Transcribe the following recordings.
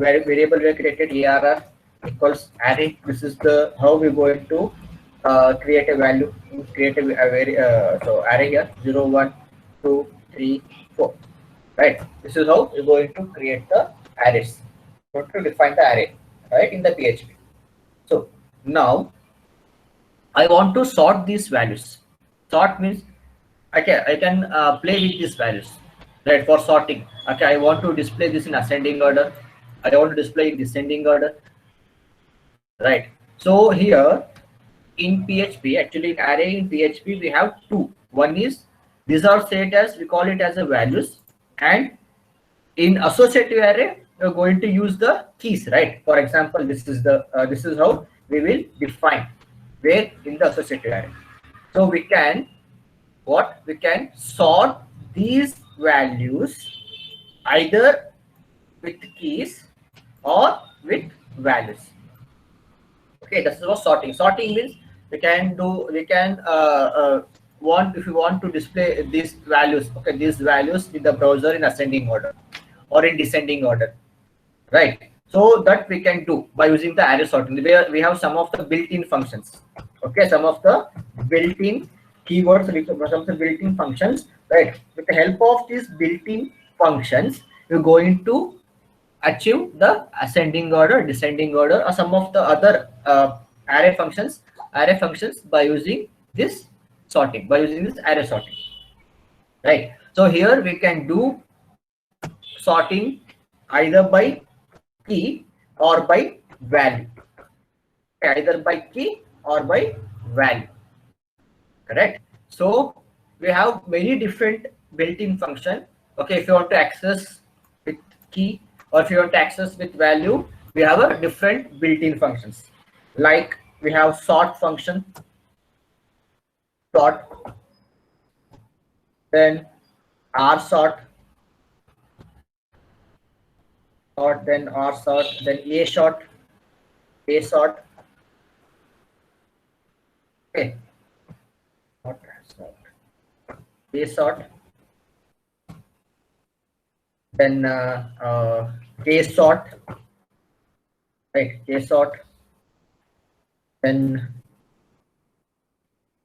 variable we created arr equals array. This is the how we're going to create a value, create so array here 0 1 2 3 4, right? This is how we're going to create the arrays. We're going to define the array, right, in the PHP. So now I want to sort these values. Sort means okay, I can play with these values, right? For sorting, okay, I want to display this in ascending order, I want to display in descending order, right? So here in PHP, actually in array in PHP we have two. One is these are set as, we call it as a values, and in associative array we're going to use the keys, right? For example, this is the this is how we will define where in the associative array. So we can we can sort these values either with keys or with values. Okay, this is what sorting. Sorting means we can want, if you want to display these values, okay, these values in the browser in ascending order or in descending order, right? So that we can do by using the array sorting. We have some of the built-in functions, okay, some of the built-in keywords, some of the built-in functions, right? With the help of these built-in functions, we're going to achieve the ascending order, descending order, or some of the other array functions by using this sorting, by using this array sorting, right? So here we can do sorting either by key or by value, okay, either by key or by value, correct? So we have many different built-in function. Okay, if you want to access with key or if you want to access with value, we have a different built-in functions. Like we have sort function, sort, then r sort, then r sort, then a sort, okay, a sort, then k sort, right, k sort, then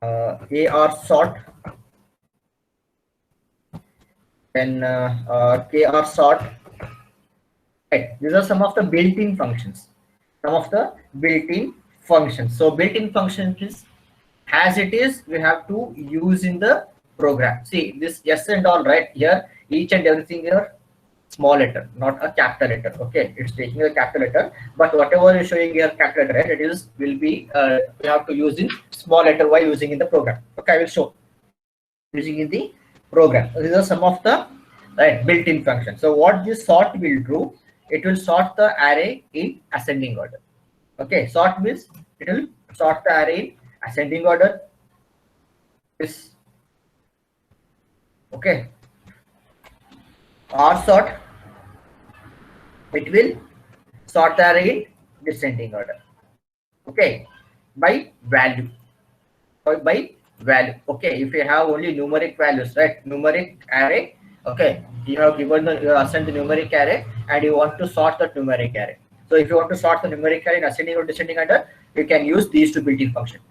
AR sort, then KR sort, right? These are some of the built-in functions, So built-in functions is, as it is, we have to use in the program. See this yes and all, right? Here each and everything here small letter, not a capital letter. Okay, it's taking a capital letter, but whatever is showing here capital letter, right, it is will be we have to use in small letter while using in the program. Okay, I will show using in the program. So these are some of the built-in functions. So what this sort will do, it will sort the array in ascending order. Okay, sort means it will sort the array in ascending order. This okay. R sort, it will sort the array in descending order. Okay, by value. Okay, if you have only numeric values, right, numeric array, okay, you have given the, you assigned the numeric array and you want to sort the numeric array. So if you want to sort the numeric array in ascending or descending order, you can use these two built-in functions.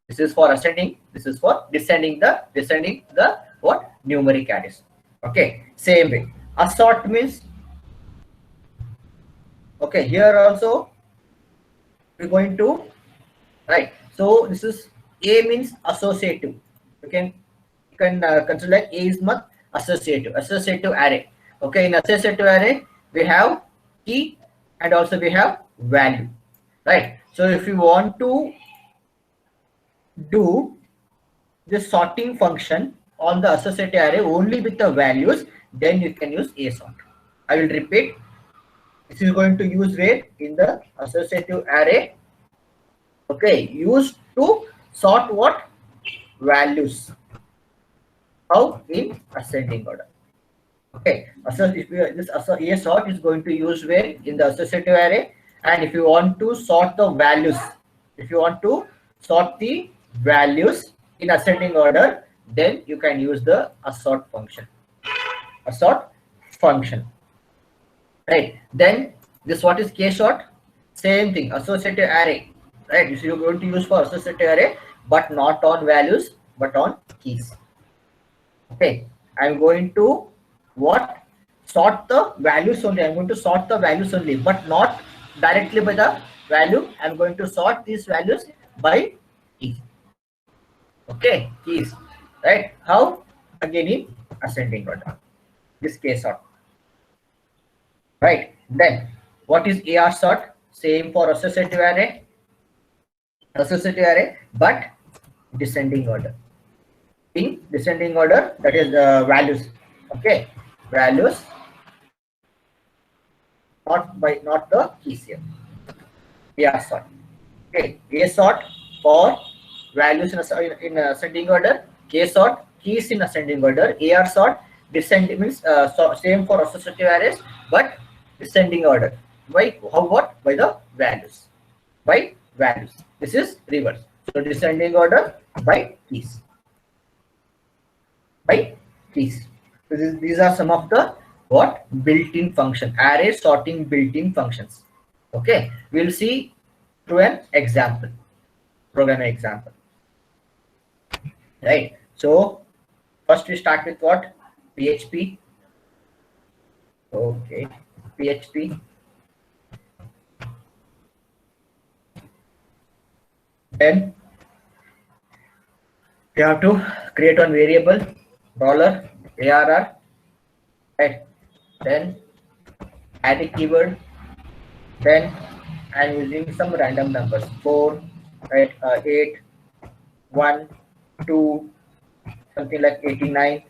This is for ascending, this is for descending the what, numeric arrays. Okay, same way. Assort means, okay, here also we're going to, right, so this is A means associative. You can consider like A is not associative array. Okay, in associative array we have key and also we have value, right? So if you want to do this sorting function on the associative array only with the values, then you can use A sort. I will repeat. This is going to use where in the associative array. Okay, used to sort what, values. How, in ascending order. Okay, so if this A sort is going to use where in the associative array, and if you want to sort the values, if you want to sort the values in ascending order, then you can use the assort function. Right? Then This what is k sort? Same thing, associative array, right? This you're going to use for associative array, but not on values, but on keys. Okay, I'm going to what? Sort the values only. I'm going to sort the values only, but not directly by the value. I'm going to sort these values by keys. Okay, keys, right? How? Again in ascending order. This case sort, right? Then what is AR sort? Same for associative array, but descending order. In descending order, that is values. Okay, values, not the keys here. AR sort. Okay, A sort for values in ascending order, K sort keys in ascending order, AR sort descending means same for associative arrays but descending order. Why? How? What? By the values. By values. This is reverse. So descending order by keys. By keys. So these are some of the what built-in function, array sorting built-in functions. Okay, we'll see through an example, programming example, right? So first we start with what? PHP. Okay, PHP. Then you have to create one variable $ARR, right? Then add a keyword. Then I'm using some random numbers 4, right? 8, 1, 2, something like 89,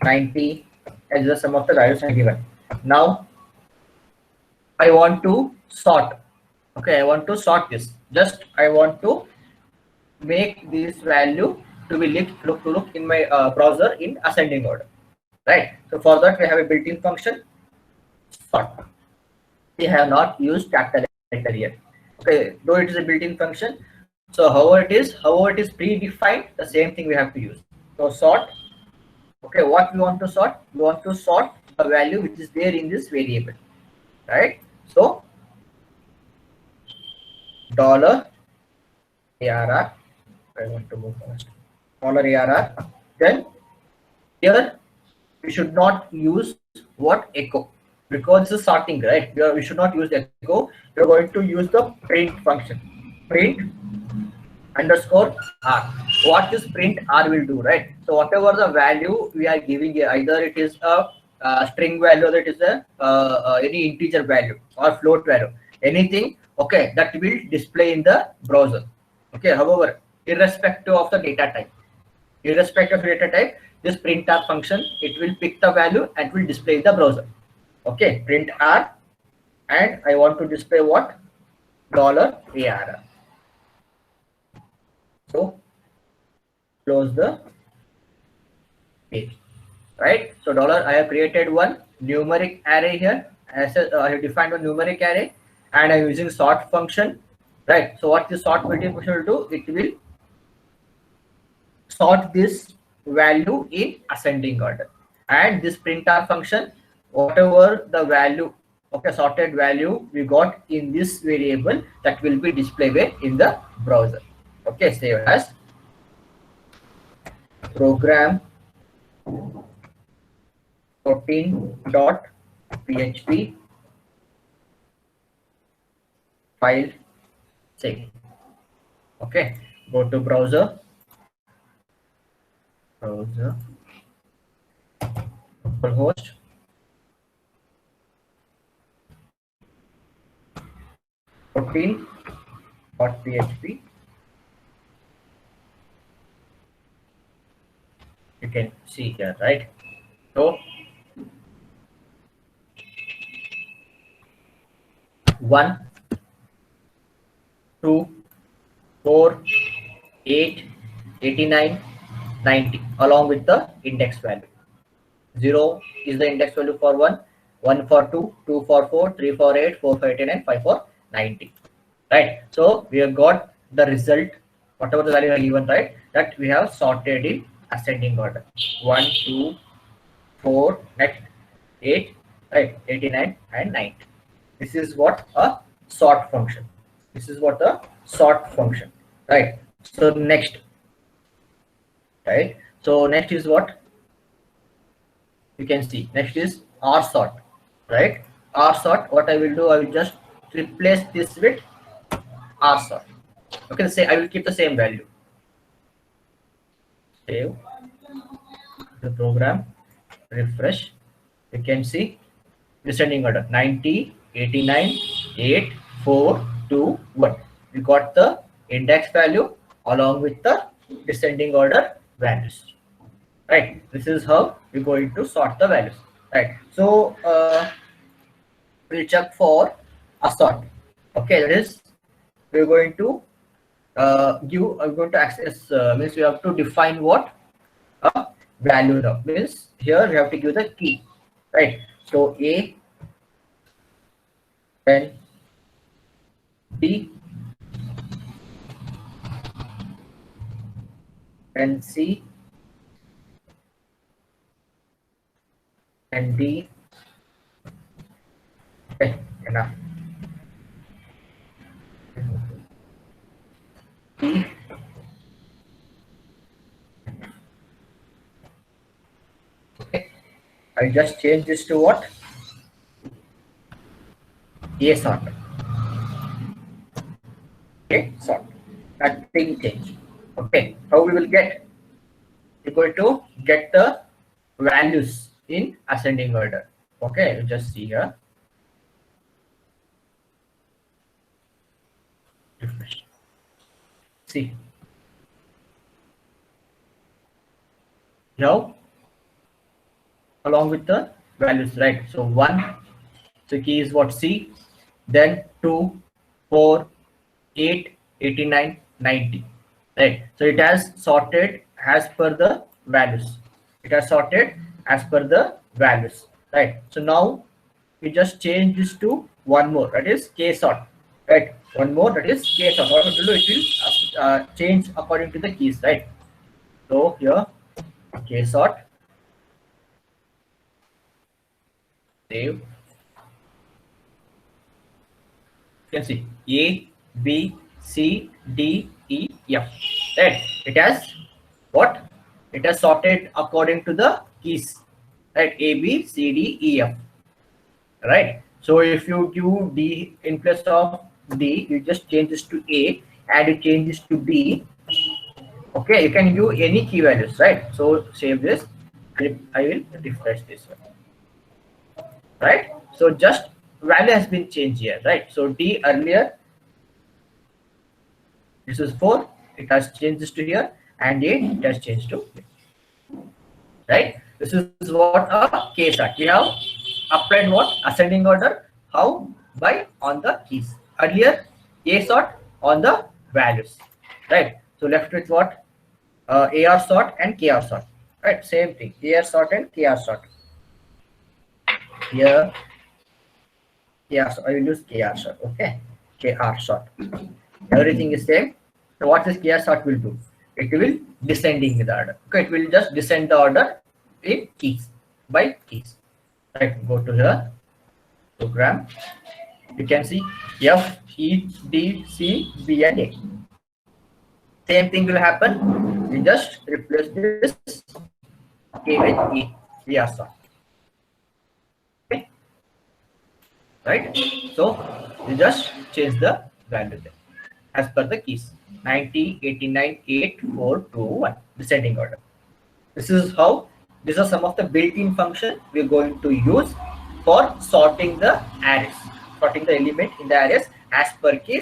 90, as the sum of the values are given. Now I want to sort. Okay, I want to sort this. Just I want to make this value to be look in my browser in ascending order, right? So for that we have a built-in function sort. We have not used capital letter here. Okay, though it is a built-in function. So however it is predefined, the same thing we have to use. So sort. Okay, what we want to sort? We want to sort the value which is there in this variable, right? So $ARR. I want to move first. $ARR. Then here we should not use what echo, because this is sorting, right? We should not use echo. We are going to use the print function. Print underscore R. What this print R will do, right? So whatever the value we are giving here, either it is a string value, or it is a any integer value or float value, anything, okay, that will display in the browser. Okay, however, irrespective of the data type, this print R function, it will pick the value and will display in the browser. Okay, print R, and I want to display what? $ARR. So close the page, right? So I have created one numeric array here. As I have defined one numeric array, and I'm using sort function, right? So what this sort function will do? It will sort this value in ascending order, and this print R function, whatever the value, okay, sorted value we got in this variable, that will be displayed in the browser. Okay, save as program 14.php file save. Okay, go to browser, localhost, .php. You can see here, right? So 1, 2, 4, 8, 89, 90 along with the index value. 0 is the index value for 1, 1 for 2, 2 for 4, 3 for 8, 4 for 89, 5 for 90. Right? So we have got the result, whatever the value are given, right? That we have sorted in ascending order. 1, 2, 4, next 8, right? 89 and 90. This is what a sort function. This is what a sort function, right? So next, right? So next is what you can see. Next is R sort, right? R sort. What I will do, I will just replace this with R sort. Okay, say I will keep the same value. Save the program, refresh. You can see descending order 90, 89, 8, 4, 2, 1. We got the index value along with the descending order values. Right. This is how we're going to sort the values. Right. So we'll check for a sort. Okay, that is we're going to I'm going to access means we have to define what a value now means. Here we have to give the key, right? So A, then B, and C, and D. Okay, enough. E, okay, I just change this to what? A sort. Okay, sort. Nothing change. Okay, how we will get? We're going to get the values in ascending order. Okay, you just see here. Refresh. See. Now, along with the values, right? So 1, the key is what? C, then 2, 4, 8, 89, 90. Right. So it has sorted as per the values. It has sorted as per the values. Right. So now we just change this to one more, that is K sort. Right. One more, that is K sort. What it will do, it will change according to the keys, right? So here K sort. Save. You can see A, B, C, D, E, F. Right? It has what? It has sorted according to the keys. Right? A, B, C, D, E, F. Right? So if you give D in place of D, you just change this to A and you change this to B. Okay, you can give any key values, right? So save this. I will refresh this one. Right? So just value has been changed here, right? So D earlier, this is 4, it has changed this to here, and 8 it has changed to here. Right? This is what a K sort. We have applied what? Ascending order. How? By on the keys. Earlier A sort on the values. Right? So left with what? AR sort and KR sort. Right? Same thing. AR sort and KR sort. Here KR sort. I will use KR sort. Okay. KR sort. Everything is same. So what this KR sort will do? It will descending the order. Okay, it will just descend the order in keys by keys. Right, go to the program. You can see F, E, D, C, B, and A. Same thing will happen. We just replace this K with E. We are sort. Okay. Right. So you just change the value there as per the keys. 90, 89, 8, 4, 2, 1. Descending order. This is how. These are some of the built-in functions we're going to use for sorting the arrays, sorting the element in the arrays as per case.